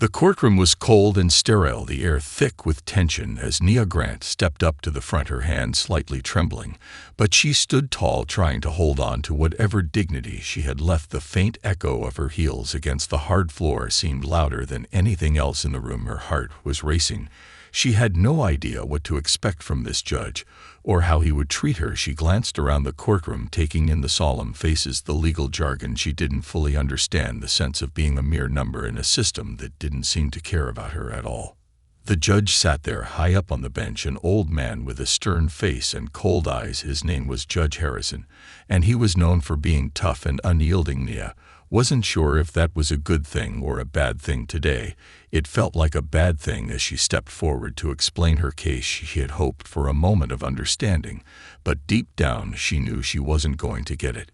The courtroom was cold and sterile, the air thick with tension as Nia Grant stepped up to the front, her hand slightly trembling, but she stood tall, trying to hold on to whatever dignity she had left. The faint echo of her heels against the hard floor seemed louder than anything else in the room. Her heart was racing. She had no idea what to expect from this judge, or how he would treat her. She glanced around the courtroom, taking in the solemn faces, the legal jargon she didn't fully understand, the sense of being a mere number in a system that didn't seem to care about her at all. The judge sat there, high up on the bench, an old man with a stern face and cold eyes. His name was Judge Harrison, and he was known for being tough and unyielding. Nia wasn't sure if that was a good thing or a bad thing today. It felt like a bad thing as she stepped forward to explain her case. She had hoped for a moment of understanding, but deep down she knew she wasn't going to get it.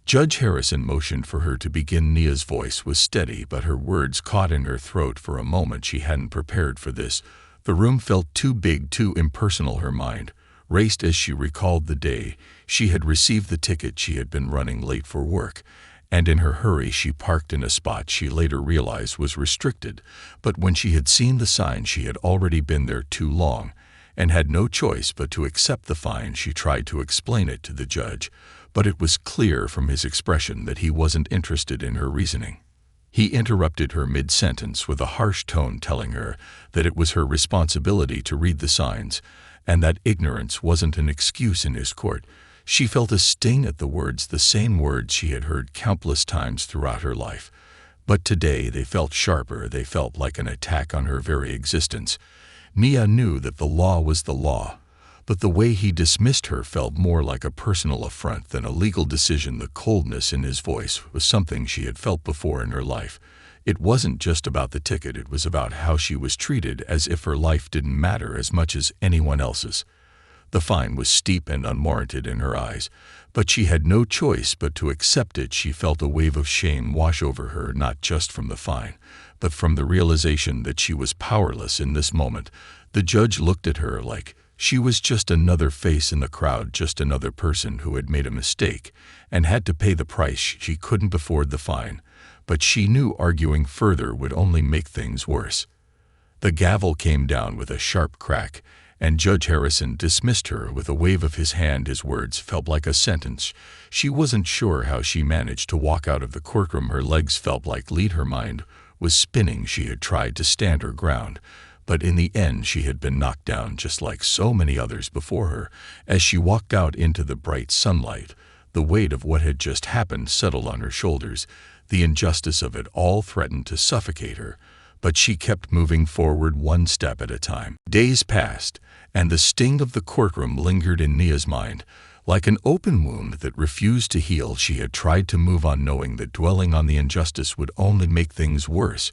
Judge Harrison motioned for her to begin. Nia's voice was steady, but her words caught in her throat. For a moment she hadn't prepared for this. The room felt too big, too impersonal. Her mind raced as she recalled the day she had received the ticket. She had been running late for work, and in her hurry she parked in a spot she later realized was restricted. But when she had seen the sign, she had already been there too long and had no choice but to accept the fine. She tried to explain it to the judge, but it was clear from his expression that he wasn't interested in her reasoning. He interrupted her mid-sentence with a harsh tone, telling her that it was her responsibility to read the signs and that ignorance wasn't an excuse in his court. She felt a sting at the words, the same words she had heard countless times throughout her life. But today they felt sharper. They felt like an attack on her very existence. Nia knew that the law was the law, but the way he dismissed her felt more like a personal affront than a legal decision. The coldness in his voice was something she had felt before in her life. It wasn't just about the ticket, it was about how she was treated, as if her life didn't matter as much as anyone else's. The fine was steep and unwarranted in her eyes, but she had no choice but to accept it. She felt a wave of shame wash over her, not just from the fine, but from the realization that she was powerless in this moment. The judge looked at her like she was just another face in the crowd, just another person who had made a mistake and had to pay the price. She couldn't afford the fine, but she knew arguing further would only make things worse. The gavel came down with a sharp crack, and Judge Harrison dismissed her with a wave of his hand. His words felt like a sentence. She wasn't sure how she managed to walk out of the courtroom. Her legs felt like lead. Her mind was spinning. She had tried to stand her ground, but in the end she had been knocked down just like so many others before her. As she walked out into the bright sunlight, the weight of what had just happened settled on her shoulders. The injustice of it all threatened to suffocate her, but she kept moving forward, one step at a time. Days passed, and the sting of the courtroom lingered in Nia's mind, like an open wound that refused to heal. She had tried to move on, knowing that dwelling on the injustice would only make things worse.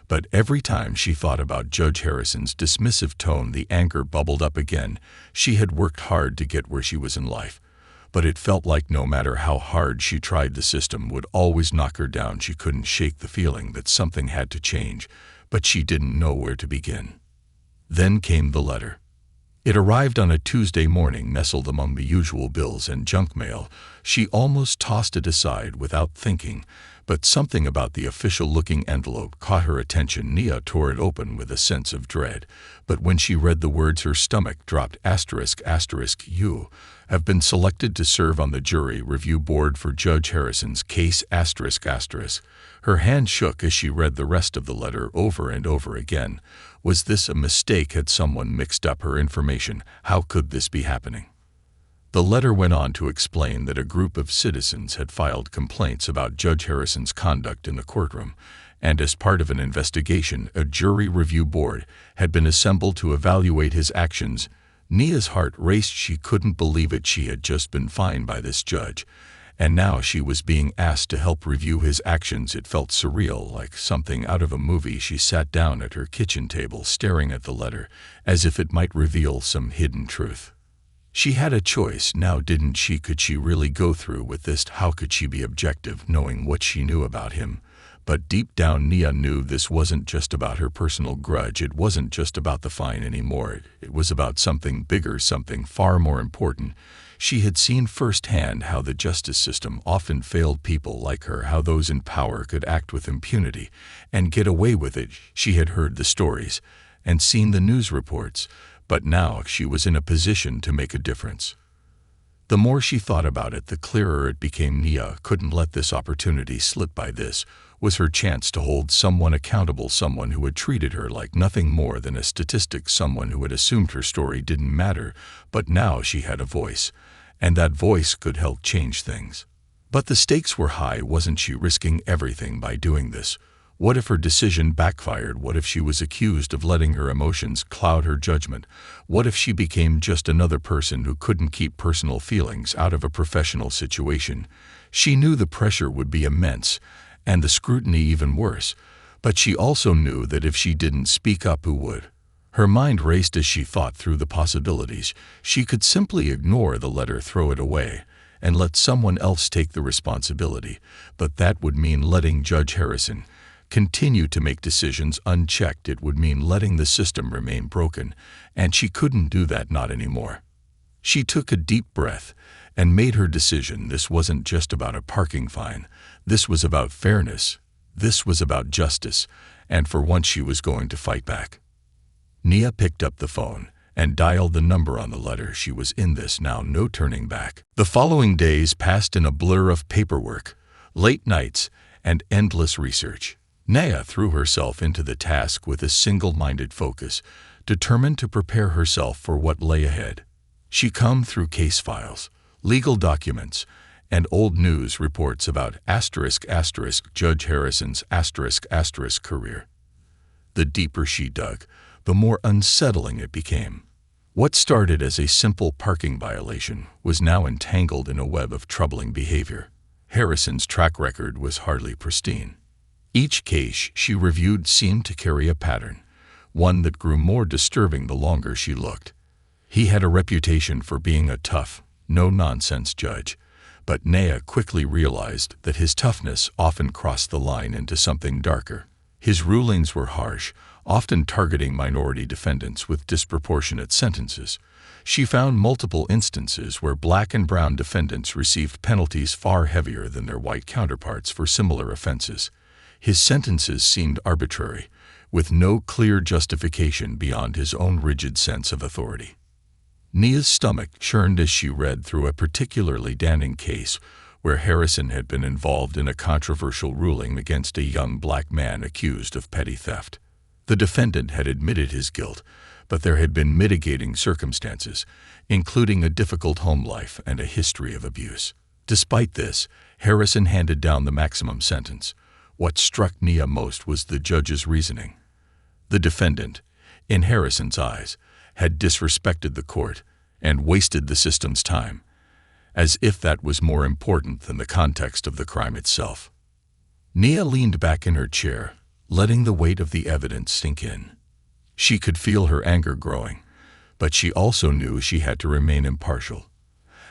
But every time she thought about Judge Harrison's dismissive tone, the anger bubbled up again. She had worked hard to get where she was in life, but it felt like no matter how hard she tried, the system would always knock her down. She couldn't shake the feeling that something had to change, but she didn't know where to begin. Then came the letter. It arrived on a Tuesday morning, nestled among the usual bills and junk mail. She almost tossed it aside without thinking, but something about the official-looking envelope caught her attention. Nia tore it open with a sense of dread, but when she read the words, her stomach dropped. ***, you have been selected to serve on the jury review board for Judge Harrison's case. ***. Her hand shook as she read the rest of the letter over and over again. Was this a mistake? Had someone mixed up her information? How could this be happening? The letter went on to explain that a group of citizens had filed complaints about Judge Harrison's conduct in the courtroom, and as part of an investigation, a jury review board had been assembled to evaluate his actions. Nia's heart raced. She couldn't believe it. She had just been fined by this judge, and now she was being asked to help review his actions. It felt surreal, like something out of a movie. She sat down at her kitchen table, staring at the letter, as if it might reveal some hidden truth. She had a choice now, didn't she? Could she really go through with this? How could she be objective, knowing what she knew about him? But deep down, Nia knew this wasn't just about her personal grudge. It wasn't just about the fine anymore. It was about something bigger, something far more important. She had seen firsthand how the justice system often failed people like her, how those in power could act with impunity and get away with it. She had heard the stories and seen the news reports, but now she was in a position to make a difference. The more she thought about it, the clearer it became. Nia couldn't let this opportunity slip by. This was her chance to hold someone accountable, someone who had treated her like nothing more than a statistic, someone who had assumed her story didn't matter. But now she had a voice, and that voice could help change things. But the stakes were high. Wasn't she risking everything by doing this? What if her decision backfired? What if she was accused of letting her emotions cloud her judgment? What if she became just another person who couldn't keep personal feelings out of a professional situation? She knew the pressure would be immense, and the scrutiny even worse, but she also knew that if she didn't speak up, who would? Her mind raced as she thought through the possibilities. She could simply ignore the letter, throw it away, and let someone else take the responsibility, but that would mean letting Judge Harrison continue to make decisions unchecked. It would mean letting the system remain broken, and she couldn't do that, not anymore. She took a deep breath and made her decision. This wasn't just about a parking fine. This was about fairness. This was about justice, and for once she was going to fight back. Nia picked up the phone and dialed the number on the letter. She was in this now, no turning back. The following days passed in a blur of paperwork, late nights, and endless research. Nia threw herself into the task with a single-minded focus, determined to prepare herself for what lay ahead. She combed through case files, legal documents, and old news reports about Judge Harrison's career. The deeper she dug, the more unsettling it became. What started as a simple parking violation was now entangled in a web of troubling behavior. Harrison's track record was hardly pristine. Each case she reviewed seemed to carry a pattern, one that grew more disturbing the longer she looked. He had a reputation for being a tough, no-nonsense judge, but Nia quickly realized that his toughness often crossed the line into something darker. His rulings were harsh, often targeting minority defendants with disproportionate sentences. She found multiple instances where black and brown defendants received penalties far heavier than their white counterparts for similar offenses. His sentences seemed arbitrary, with no clear justification beyond his own rigid sense of authority. Nia's stomach churned as she read through a particularly damning case where Harrison had been involved in a controversial ruling against a young black man accused of petty theft. The defendant had admitted his guilt, but there had been mitigating circumstances, including a difficult home life and a history of abuse. Despite this, Harrison handed down the maximum sentence. What struck Nia most was the judge's reasoning. The defendant, in Harrison's eyes, had disrespected the court and wasted the system's time, as if that was more important than the context of the crime itself. Nia leaned back in her chair, letting the weight of the evidence sink in. She could feel her anger growing, but she also knew she had to remain impartial.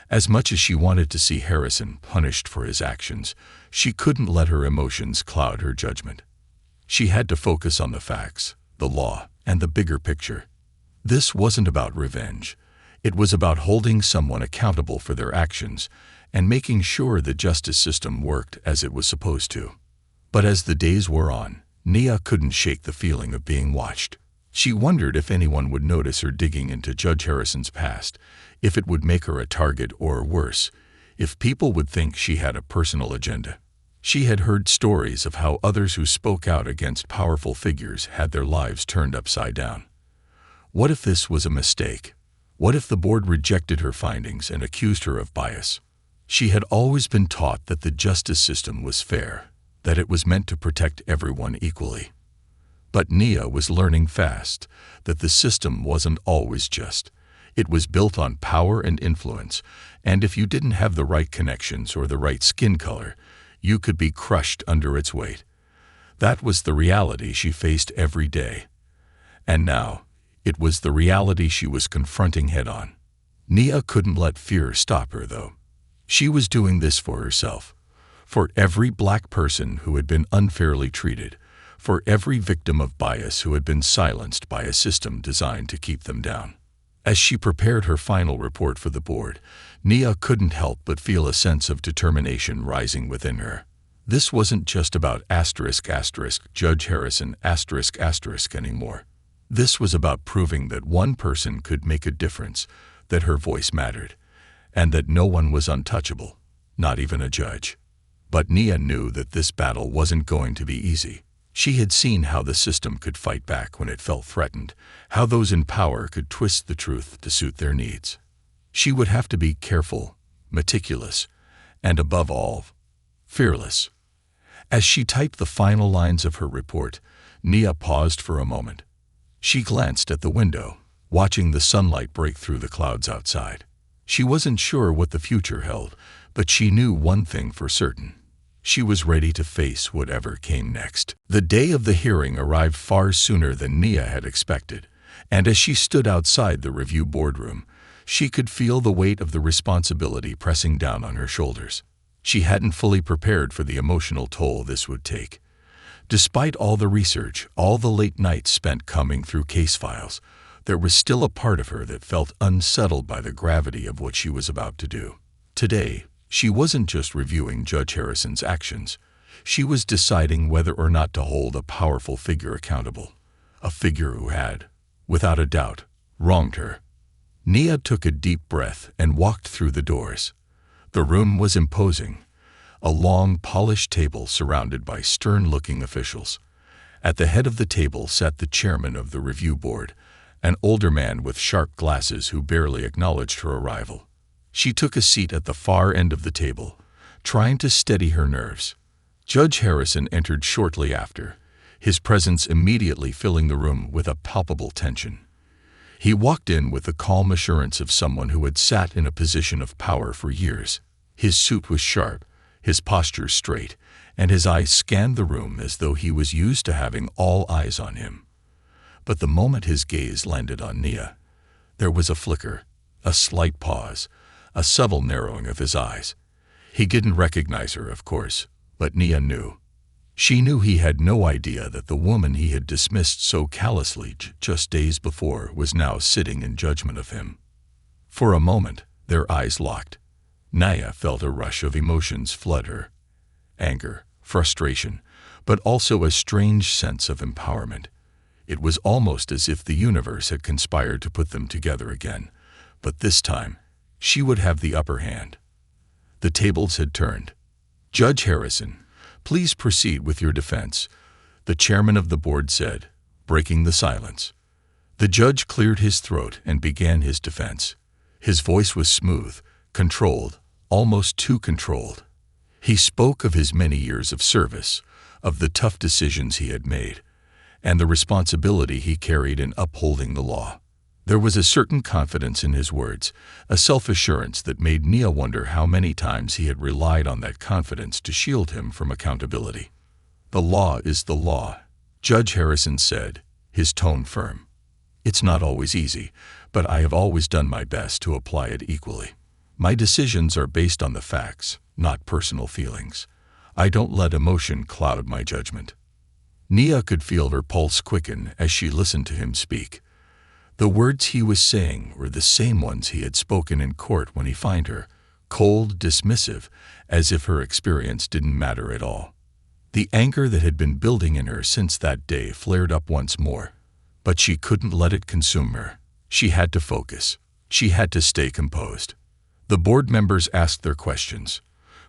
As much as she wanted to see Harrison punished for his actions, she couldn't let her emotions cloud her judgment. She had to focus on the facts, the law, and the bigger picture. This wasn't about revenge. It was about holding someone accountable for their actions and making sure the justice system worked as it was supposed to. But as the days wore on, Nia couldn't shake the feeling of being watched. She wondered if anyone would notice her digging into Judge Harrison's past, if it would make her a target, or worse, if people would think she had a personal agenda. She had heard stories of how others who spoke out against powerful figures had their lives turned upside down. What if this was a mistake? What if the board rejected her findings and accused her of bias? She had always been taught that the justice system was fair, that it was meant to protect everyone equally. But Nia was learning fast that the system wasn't always just. It was built on power and influence, and if you didn't have the right connections or the right skin color, you could be crushed under its weight. That was the reality she faced every day. And now, it was the reality she was confronting head-on. Nia couldn't let fear stop her, though. She was doing this for herself, For every black person who had been unfairly treated, for every victim of bias who had been silenced by a system designed to keep them down. As she prepared her final report for the board, Nia couldn't help but feel a sense of determination rising within her. This wasn't just about Judge Harrison anymore. This was about proving that one person could make a difference, that her voice mattered, and that no one was untouchable, not even a judge. But Nia knew that this battle wasn't going to be easy. She had seen how the system could fight back when it felt threatened, how those in power could twist the truth to suit their needs. She would have to be careful, meticulous, and above all, fearless. As she typed the final lines of her report, Nia paused for a moment. She glanced at the window, watching the sunlight break through the clouds outside. She wasn't sure what the future held, but she knew one thing for certain. She was ready to face whatever came next. The day of the hearing arrived far sooner than Nia had expected, and as she stood outside the review boardroom, she could feel the weight of the responsibility pressing down on her shoulders. She hadn't fully prepared for the emotional toll this would take. Despite all the research, all the late nights spent combing through case files, there was still a part of her that felt unsettled by the gravity of what she was about to do. Today, she wasn't just reviewing Judge Harrison's actions. She was deciding whether or not to hold a powerful figure accountable, a figure who had, without a doubt, wronged her. Nia took a deep breath and walked through the doors. The room was imposing, a long, polished table surrounded by stern-looking officials. At the head of the table sat the chairman of the review board, an older man with sharp glasses who barely acknowledged her arrival. She took a seat at the far end of the table, trying to steady her nerves. Judge Harrison entered shortly after, his presence immediately filling the room with a palpable tension. He walked in with the calm assurance of someone who had sat in a position of power for years. His suit was sharp, his posture straight, and his eyes scanned the room as though he was used to having all eyes on him. But the moment his gaze landed on Nia, there was a flicker, a slight pause, a subtle narrowing of his eyes. He didn't recognize her, of course, but Nia knew. She knew he had no idea that the woman he had dismissed so callously just days before was now sitting in judgment of him. For a moment, their eyes locked. Nia felt a rush of emotions flood her. Anger, frustration, but also a strange sense of empowerment. It was almost as if the universe had conspired to put them together again, but this time, she would have the upper hand. The tables had turned. "Judge Harrison, please proceed with your defense," the chairman of the board said, breaking the silence. The judge cleared his throat and began his defense. His voice was smooth, controlled, almost too controlled. He spoke of his many years of service, of the tough decisions he had made, and the responsibility he carried in upholding the law. There was a certain confidence in his words, a self-assurance that made Nia wonder how many times he had relied on that confidence to shield him from accountability. "The law is the law," Judge Harrison said, his tone firm. "It's not always easy, but I have always done my best to apply it equally. My decisions are based on the facts, not personal feelings. I don't let emotion cloud my judgment." Nia could feel her pulse quicken as she listened to him speak. The words he was saying were the same ones he had spoken in court when he fined her, cold, dismissive, as if her experience didn't matter at all. The anger that had been building in her since that day flared up once more, but she couldn't let it consume her. She had to focus. She had to stay composed. The board members asked their questions,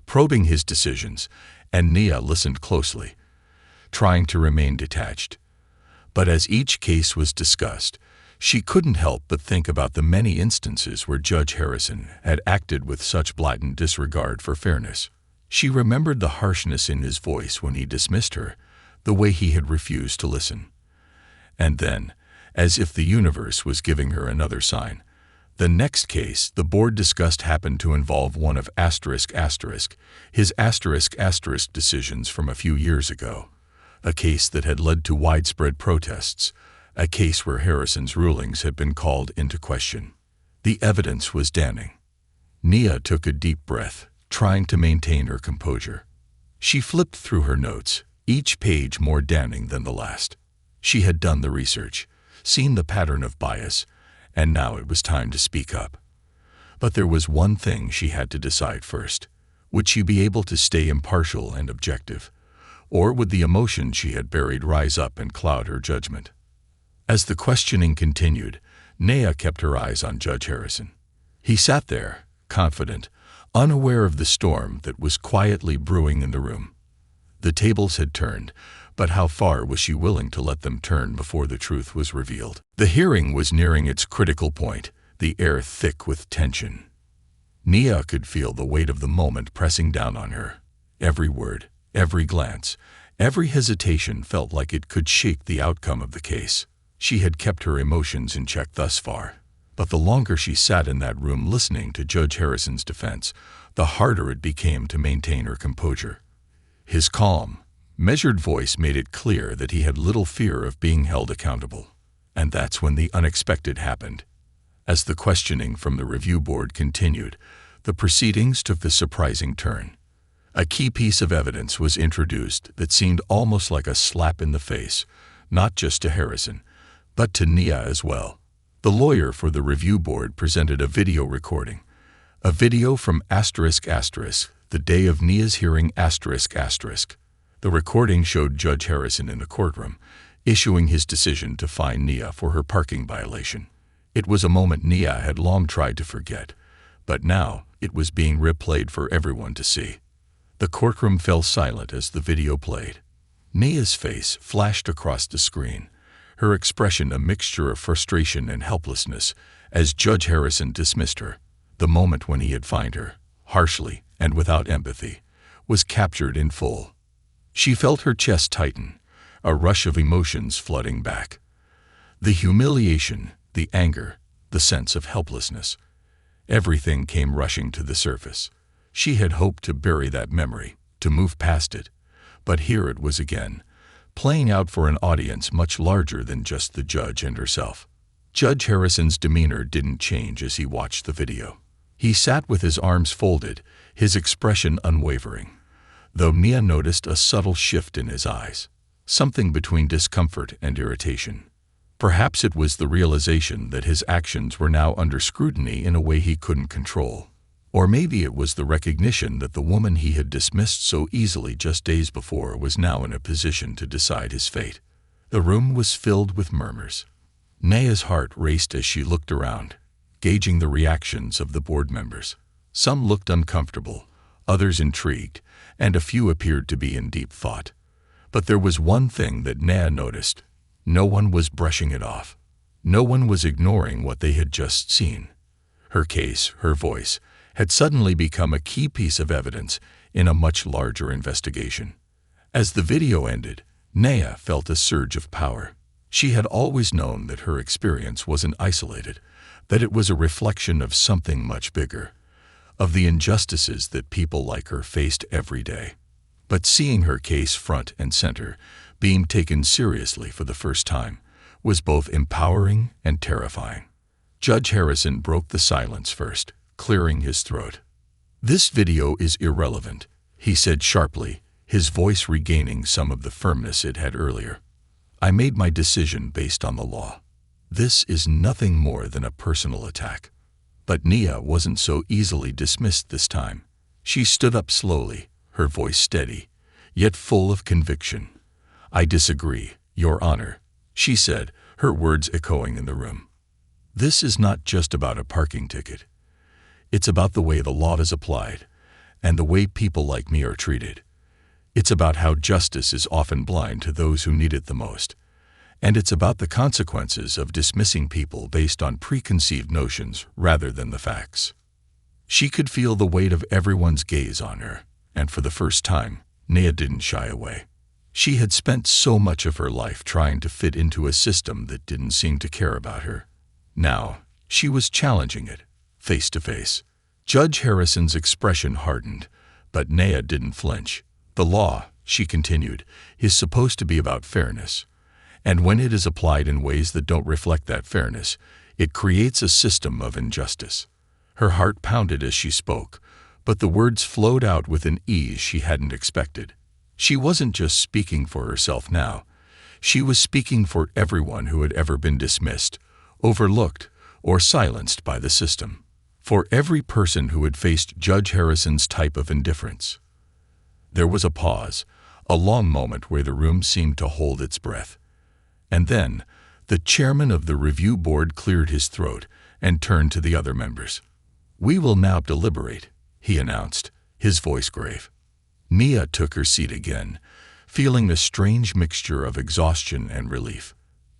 probing his decisions, and Nia listened closely, trying to remain detached. But as each case was discussed, she couldn't help but think about the many instances where Judge Harrison had acted with such blatant disregard for fairness. She remembered the harshness in his voice when he dismissed her, the way he had refused to listen. And then, as if the universe was giving her another sign, the next case the board discussed happened to involve one of his decisions from a few years ago, a case that had led to widespread protests, a case where Harrison's rulings had been called into question. The evidence was damning. Nia took a deep breath, trying to maintain her composure. She flipped through her notes, each page more damning than the last. She had done the research, seen the pattern of bias, and now it was time to speak up. But there was one thing she had to decide first. Would she be able to stay impartial and objective? Or would the emotion she had buried rise up and cloud her judgment? As the questioning continued, Naya kept her eyes on Judge Harrison. He sat there, confident, unaware of the storm that was quietly brewing in the room. The tables had turned, but how far was she willing to let them turn before the truth was revealed? The hearing was nearing its critical point, the air thick with tension. Nia could feel the weight of the moment pressing down on her. Every word, every glance, every hesitation felt like it could shake the outcome of the case. She had kept her emotions in check thus far, but the longer she sat in that room listening to Judge Harrison's defense, the harder it became to maintain her composure. His calm, measured voice made it clear that he had little fear of being held accountable. And that's when the unexpected happened. As the questioning from the review board continued, the proceedings took the surprising turn. A key piece of evidence was introduced that seemed almost like a slap in the face, not just to Harrison, but to Nia as well. The lawyer for the review board presented a video recording. A video from ***, the day of Nia's hearing ***. The recording showed Judge Harrison in the courtroom, issuing his decision to fine Nia for her parking violation. It was a moment Nia had long tried to forget, but now it was being replayed for everyone to see. The courtroom fell silent as the video played. Nia's face flashed across the screen, her expression a mixture of frustration and helplessness as Judge Harrison dismissed her. The moment when he had fined her, harshly and without empathy, was captured in full. She felt her chest tighten, a rush of emotions flooding back. The humiliation, the anger, the sense of helplessness. Everything came rushing to the surface. She had hoped to bury that memory, to move past it. But here it was again, playing out for an audience much larger than just the judge and herself. Judge Harrison's demeanor didn't change as he watched the video. He sat with his arms folded, his expression unwavering, though Nia noticed a subtle shift in his eyes, something between discomfort and irritation. Perhaps it was the realization that his actions were now under scrutiny in a way he couldn't control. Or maybe it was the recognition that the woman he had dismissed so easily just days before was now in a position to decide his fate. The room was filled with murmurs. Nia's heart raced as she looked around, gauging the reactions of the board members. Some looked uncomfortable, others intrigued, and a few appeared to be in deep thought. But there was one thing that Nia noticed. No one was brushing it off. No one was ignoring what they had just seen. Her case, her voice, had suddenly become a key piece of evidence in a much larger investigation. As the video ended, Nia felt a surge of power. She had always known that her experience wasn't isolated, that it was a reflection of something much bigger, of the injustices that people like her faced every day. But seeing her case front and center, being taken seriously for the first time, was both empowering and terrifying. Judge Harrison broke the silence first, clearing his throat. "This video is irrelevant," he said sharply, his voice regaining some of the firmness it had earlier. "I made my decision based on the law. This is nothing more than a personal attack." But Nia wasn't so easily dismissed this time. She stood up slowly, her voice steady, yet full of conviction. "I disagree, Your Honor," she said, her words echoing in the room. "This is not just about a parking ticket. It's about the way the law is applied, and the way people like me are treated. It's about how justice is often blind to those who need it the most. And it's about the consequences of dismissing people based on preconceived notions rather than the facts." She could feel the weight of everyone's gaze on her, and for the first time, Nia didn't shy away. She had spent so much of her life trying to fit into a system that didn't seem to care about her. Now, she was challenging it, face to face. Judge Harrison's expression hardened, but Nia didn't flinch. "The law," she continued, "is supposed to be about fairness. And when it is applied in ways that don't reflect that fairness, it creates a system of injustice." Her heart pounded as she spoke, but the words flowed out with an ease she hadn't expected. She wasn't just speaking for herself now. She was speaking for everyone who had ever been dismissed, overlooked, or silenced by the system. For every person who had faced Judge Harrison's type of indifference. There was a pause, a long moment where the room seemed to hold its breath. And then, the chairman of the review board cleared his throat and turned to the other members. "We will now deliberate," he announced, his voice grave. Nia took her seat again, feeling a strange mixture of exhaustion and relief.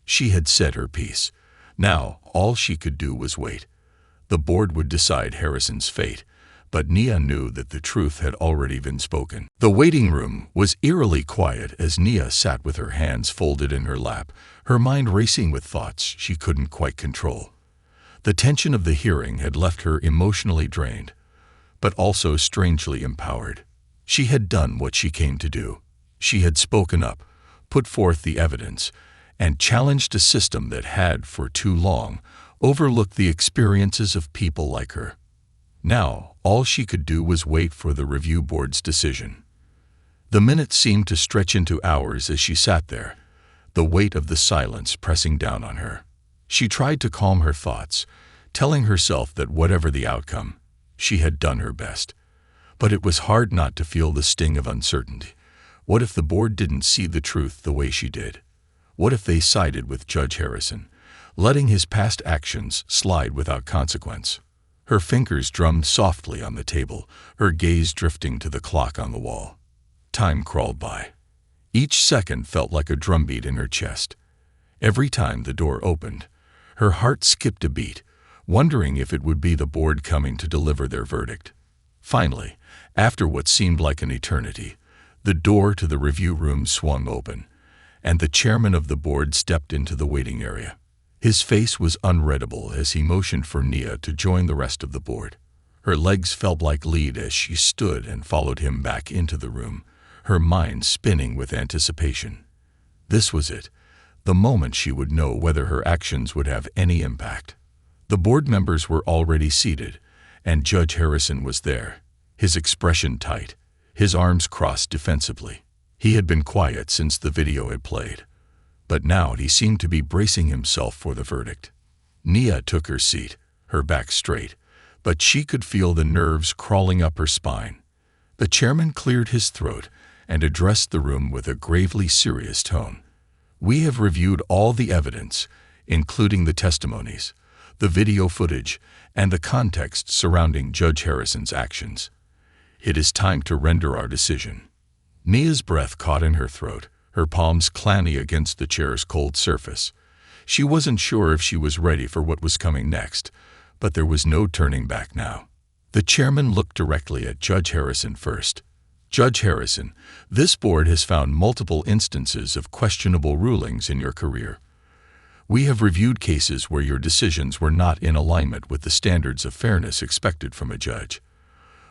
She had said her piece. Now, all she could do was wait. The board would decide Harrison's fate, but Nia knew that the truth had already been spoken. The waiting room was eerily quiet as Nia sat with her hands folded in her lap, her mind racing with thoughts she couldn't quite control. The tension of the hearing had left her emotionally drained, but also strangely empowered. She had done what she came to do. She had spoken up, put forth the evidence, and challenged a system that had, for too long, overlooked the experiences of people like her. Now, all she could do was wait for the review board's decision. The minutes seemed to stretch into hours as she sat there, the weight of the silence pressing down on her. She tried to calm her thoughts, telling herself that whatever the outcome, she had done her best. But it was hard not to feel the sting of uncertainty. What if the board didn't see the truth the way she did? What if they sided with Judge Harrison, letting his past actions slide without consequence? Her fingers drummed softly on the table, her gaze drifting to the clock on the wall. Time crawled by. Each second felt like a drumbeat in her chest. Every time the door opened, her heart skipped a beat, wondering if it would be the board coming to deliver their verdict. Finally, after what seemed like an eternity, the door to the review room swung open, and the chairman of the board stepped into the waiting area. His face was unreadable as he motioned for Nia to join the rest of the board. Her legs felt like lead as she stood and followed him back into the room, her mind spinning with anticipation. This was it, the moment she would know whether her actions would have any impact. The board members were already seated, and Judge Harrison was there, his expression tight, his arms crossed defensively. He had been quiet since the video had played, but now he seemed to be bracing himself for the verdict. Nia took her seat, her back straight, but she could feel the nerves crawling up her spine. The chairman cleared his throat and addressed the room with a gravely serious tone. "We have reviewed all the evidence, including the testimonies, the video footage, and the context surrounding Judge Harrison's actions. It is time to render our decision." Nia's breath caught in her throat, her palms clammy against the chair's cold surface. She wasn't sure if she was ready for what was coming next, but there was no turning back now. The chairman looked directly at Judge Harrison first. "Judge Harrison, this board has found multiple instances of questionable rulings in your career. We have reviewed cases where your decisions were not in alignment with the standards of fairness expected from a judge.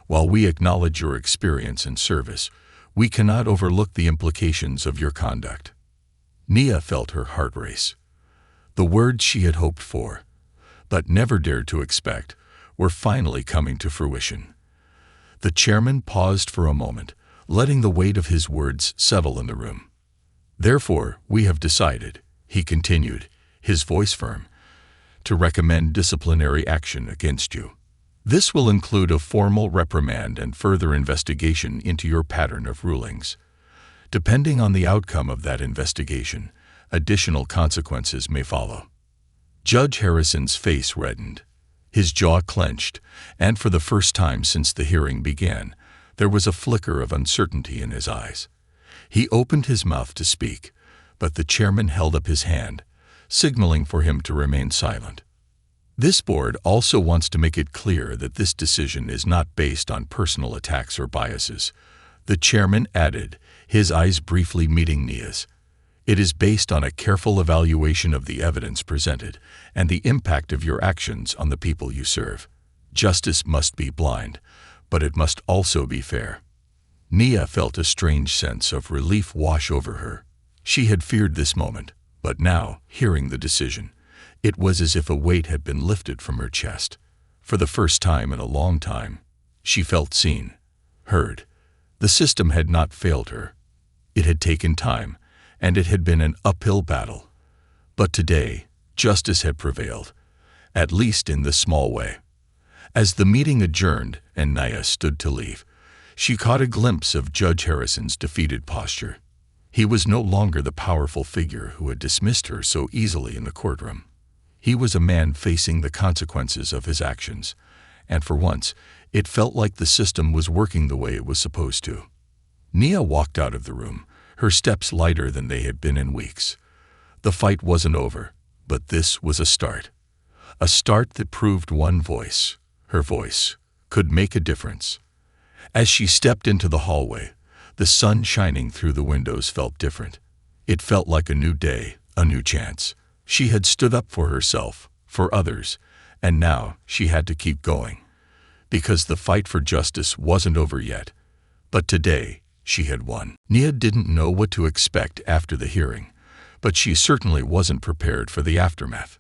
While we acknowledge your experience and service, we cannot overlook the implications of your conduct." Nia felt her heart race. The words she had hoped for, but never dared to expect, were finally coming to fruition. The chairman paused for a moment, letting the weight of his words settle in the room. "Therefore, we have decided," he continued, his voice firm, "to recommend disciplinary action against you. This will include a formal reprimand and further investigation into your pattern of rulings. Depending on the outcome of that investigation, additional consequences may follow." Judge Harrison's face reddened. His jaw clenched, and for the first time since the hearing began, there was a flicker of uncertainty in his eyes. He opened his mouth to speak, but the chairman held up his hand, signaling for him to remain silent. "This board also wants to make it clear that this decision is not based on personal attacks or biases," the chairman added, his eyes briefly meeting Nia's. "It is based on a careful evaluation of the evidence presented and the impact of your actions on the people you serve. Justice must be blind, but it must also be fair." Nia felt a strange sense of relief wash over her. She had feared this moment, but now, hearing the decision, it was as if a weight had been lifted from her chest. For the first time in a long time, she felt seen, heard. The system had not failed her. It had taken time, and it had been an uphill battle. But today, justice had prevailed, at least in this small way. As the meeting adjourned and Nia stood to leave, she caught a glimpse of Judge Harrison's defeated posture. He was no longer the powerful figure who had dismissed her so easily in the courtroom. He was a man facing the consequences of his actions, and for once, it felt like the system was working the way it was supposed to. Nia walked out of the room, her steps lighter than they had been in weeks. The fight wasn't over, but this was a start. A start that proved one voice, her voice, could make a difference. As she stepped into the hallway, the sun shining through the windows felt different. It felt like a new day, a new chance. She had stood up for herself, for others, and now she had to keep going. Because the fight for justice wasn't over yet. But today, she had won. Nia didn't know what to expect after the hearing, but she certainly wasn't prepared for the aftermath.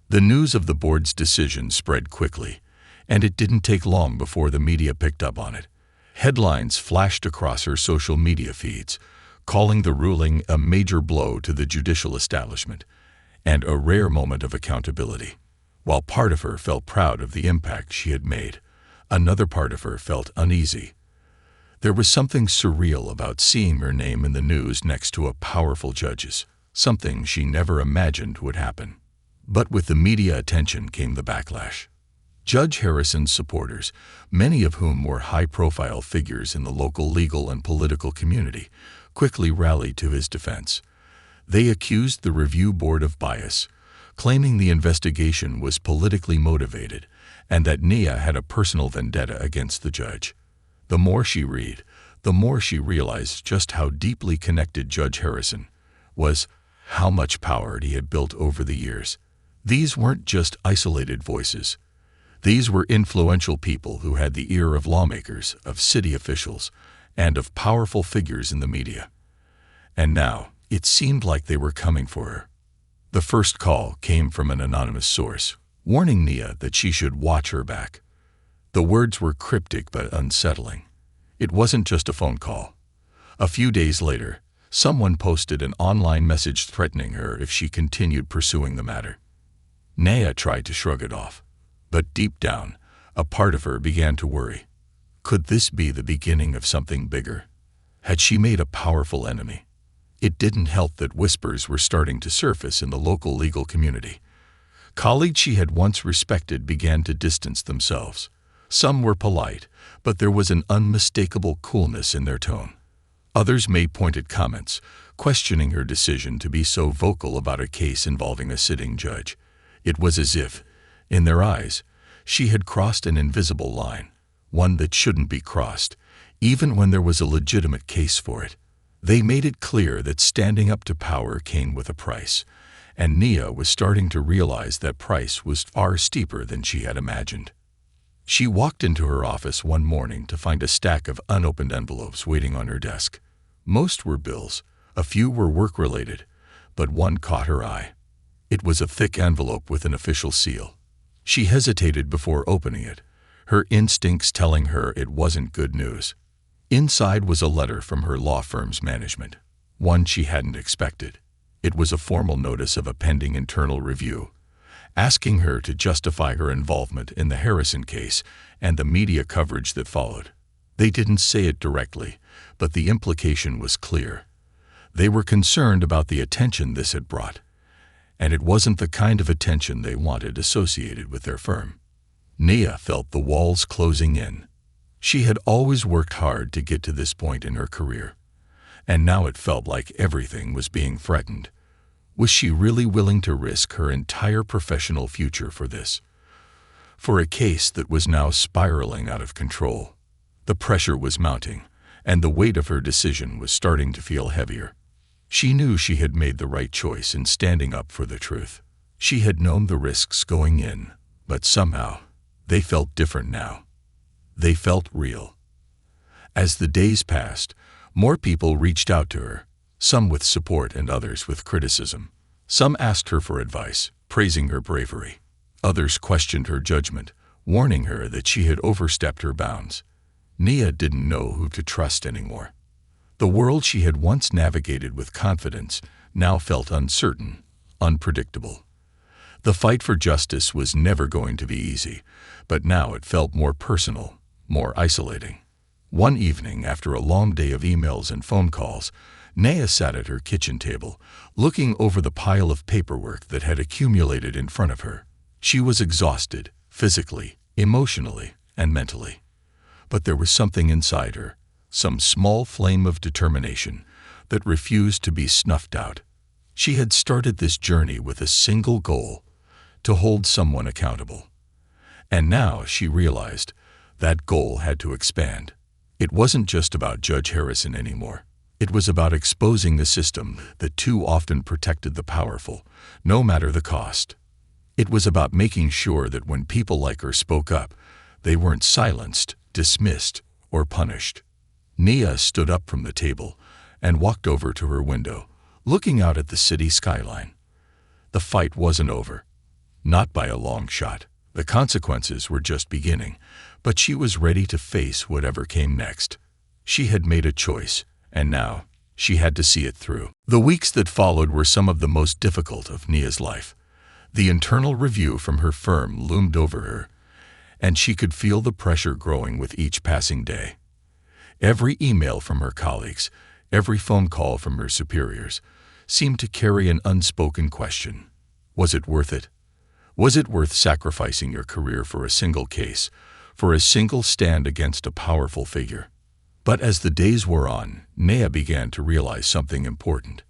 The news of the board's decision spread quickly, and it didn't take long before the media picked up on it. Headlines flashed across her social media feeds, calling the ruling a major blow to the judicial establishment and a rare moment of accountability. While part of her felt proud of the impact she had made, another part of her felt uneasy. There was something surreal about seeing her name in the news next to a powerful judge's, something she never imagined would happen. But with the media attention came the backlash. Judge Harrison's supporters, many of whom were high-profile figures in the local legal and political community, quickly rallied to his defense. They accused the review board of bias, claiming the investigation was politically motivated and that Nia had a personal vendetta against the judge. The more she read, the more she realized just how deeply connected Judge Harrison was, how much power he had built over the years. These weren't just isolated voices. These were influential people who had the ear of lawmakers, of city officials, and of powerful figures in the media. And now, it seemed like they were coming for her. The first call came from an anonymous source, warning Nia that she should watch her back. The words were cryptic but unsettling. It wasn't just a phone call. A few days later, someone posted an online message threatening her if she continued pursuing the matter. Nia tried to shrug it off, but deep down, a part of her began to worry. Could this be the beginning of something bigger? Had she made a powerful enemy? It didn't help that whispers were starting to surface in the local legal community. Colleagues she had once respected began to distance themselves. Some were polite, but there was an unmistakable coolness in their tone. Others made pointed comments, questioning her decision to be so vocal about a case involving a sitting judge. It was as if, in their eyes, she had crossed an invisible line, one that shouldn't be crossed, even when there was a legitimate case for it. They made it clear that standing up to power came with a price, and Nia was starting to realize that price was far steeper than she had imagined. She walked into her office one morning to find a stack of unopened envelopes waiting on her desk. Most were bills, a few were work-related, but one caught her eye. It was a thick envelope with an official seal. She hesitated before opening it, her instincts telling her it wasn't good news. Inside was a letter from her law firm's management, one she hadn't expected. It was a formal notice of a pending internal review, asking her to justify her involvement in the Harrison case and the media coverage that followed. They didn't say it directly, but the implication was clear. They were concerned about the attention this had brought, and it wasn't the kind of attention they wanted associated with their firm. Nia felt the walls closing in. She had always worked hard to get to this point in her career, and now it felt like everything was being threatened. Was she really willing to risk her entire professional future for this? For a case that was now spiraling out of control. The pressure was mounting, and the weight of her decision was starting to feel heavier. She knew she had made the right choice in standing up for the truth. She had known the risks going in, but somehow, they felt different now. They felt real. As the days passed, more people reached out to her, some with support and others with criticism. Some asked her for advice, praising her bravery. Others questioned her judgment, warning her that she had overstepped her bounds. Nia didn't know who to trust anymore. The world she had once navigated with confidence now felt uncertain, unpredictable. The fight for justice was never going to be easy, but now it felt more personal, more isolating. One evening, after a long day of emails and phone calls, Naya sat at her kitchen table, looking over the pile of paperwork that had accumulated in front of her. She was exhausted, physically, emotionally, and mentally. But there was something inside her, some small flame of determination that refused to be snuffed out. She had started this journey with a single goal: to hold someone accountable. And now she realized that goal had to expand. It wasn't just about Judge Harrison anymore. It was about exposing the system that too often protected the powerful, no matter the cost. It was about making sure that when people like her spoke up, they weren't silenced, dismissed, or punished. Nia stood up from the table and walked over to her window, looking out at the city skyline. The fight wasn't over. Not by a long shot. The consequences were just beginning, but she was ready to face whatever came next. She had made a choice, and now she had to see it through. The weeks that followed were some of the most difficult of Nia's life. The internal review from her firm loomed over her, and she could feel the pressure growing with each passing day. Every email from her colleagues, every phone call from her superiors, seemed to carry an unspoken question. Was it worth it? Was it worth sacrificing your career for a single case, for a single stand against a powerful figure? But as the days wore on, Naya began to realize something important.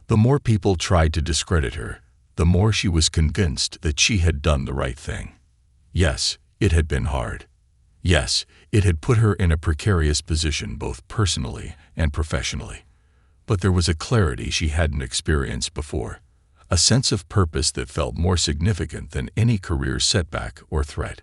The more people tried to discredit her, the more she was convinced that she had done the right thing. Yes, it had been hard. Yes, it had put her in a precarious position both personally and professionally. But there was a clarity she hadn't experienced before, a sense of purpose that felt more significant than any career setback or threat.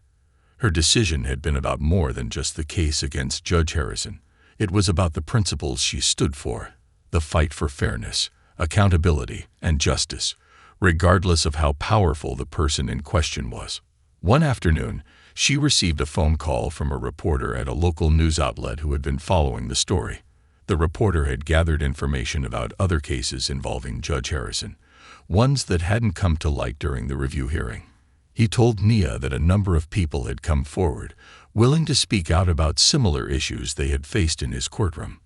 Her decision had been about more than just the case against Judge Harrison. It was about the principles she stood for, the fight for fairness, accountability, and justice, regardless of how powerful the person in question was. One afternoon, she received a phone call from a reporter at a local news outlet who had been following the story. The reporter had gathered information about other cases involving Judge Harrison, ones that hadn't come to light during the review hearing. He told Nia that a number of people had come forward, willing to speak out about similar issues they had faced in his courtroom.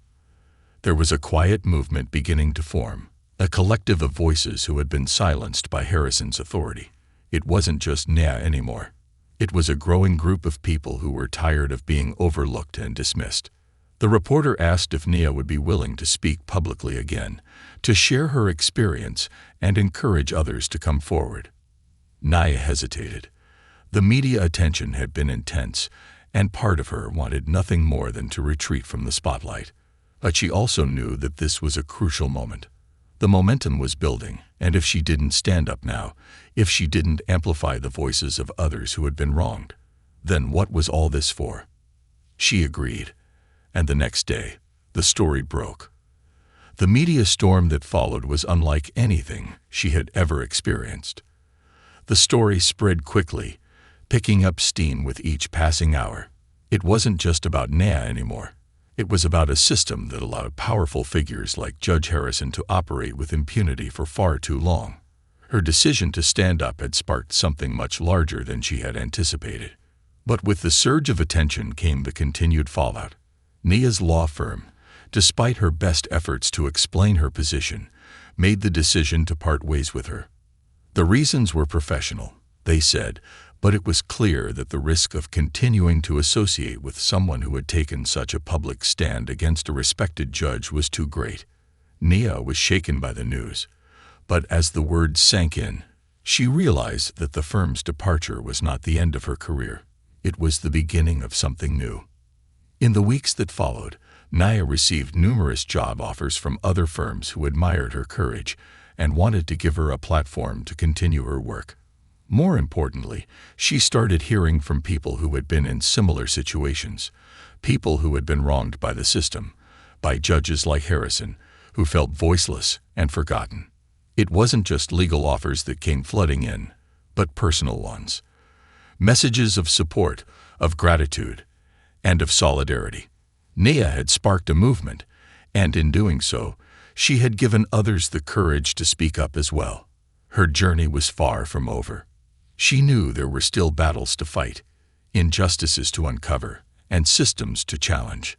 There was a quiet movement beginning to form, a collective of voices who had been silenced by Harrison's authority. It wasn't just Nia anymore. It was a growing group of people who were tired of being overlooked and dismissed. The reporter asked if Nia would be willing to speak publicly again, to share her experience and encourage others to come forward. Nia hesitated. The media attention had been intense, and part of her wanted nothing more than to retreat from the spotlight. But she also knew that this was a crucial moment. The momentum was building, and if she didn't stand up now, if she didn't amplify the voices of others who had been wronged, then what was all this for? She agreed. And the next day, the story broke. The media storm that followed was unlike anything she had ever experienced. The story spread quickly, picking up steam with each passing hour. It wasn't just about Nia anymore. It was about a system that allowed powerful figures like Judge Harrison to operate with impunity for far too long. Her decision to stand up had sparked something much larger than she had anticipated. But with the surge of attention came the continued fallout. Nia's law firm, despite her best efforts to explain her position, made the decision to part ways with her. The reasons were professional, they said, but it was clear that the risk of continuing to associate with someone who had taken such a public stand against a respected judge was too great. Nia was shaken by the news, but as the words sank in, she realized that the firm's departure was not the end of her career. It was the beginning of something new. In the weeks that followed, Nia received numerous job offers from other firms who admired her courage and wanted to give her a platform to continue her work. More importantly, she started hearing from people who had been in similar situations, people who had been wronged by the system, by judges like Harrison, who felt voiceless and forgotten. It wasn't just legal offers that came flooding in, but personal ones. Messages of support, of gratitude, and of solidarity. Nia had sparked a movement, and in doing so, she had given others the courage to speak up as well. Her journey was far from over. She knew there were still battles to fight, injustices to uncover, and systems to challenge.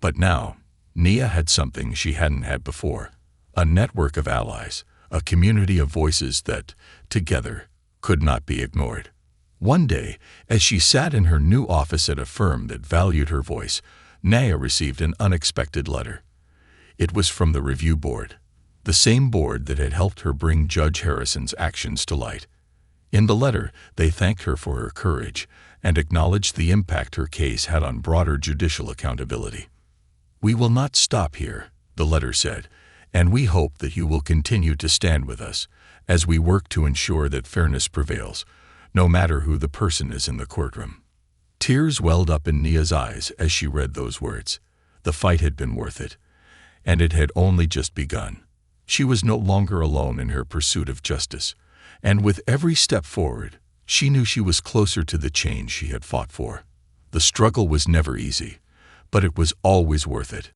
But now, Nia had something she hadn't had before, a network of allies, a community of voices that, together, could not be ignored. One day, as she sat in her new office at a firm that valued her voice, Nia received an unexpected letter. It was from the review board, the same board that had helped her bring Judge Harrison's actions to light. In the letter, they thanked her for her courage and acknowledged the impact her case had on broader judicial accountability. "We will not stop here," the letter said, "and we hope that you will continue to stand with us as we work to ensure that fairness prevails, no matter who the person is in the courtroom." Tears welled up in Nia's eyes as she read those words. The fight had been worth it, and it had only just begun. She was no longer alone in her pursuit of justice, and with every step forward, she knew she was closer to the change she had fought for. The struggle was never easy, but it was always worth it.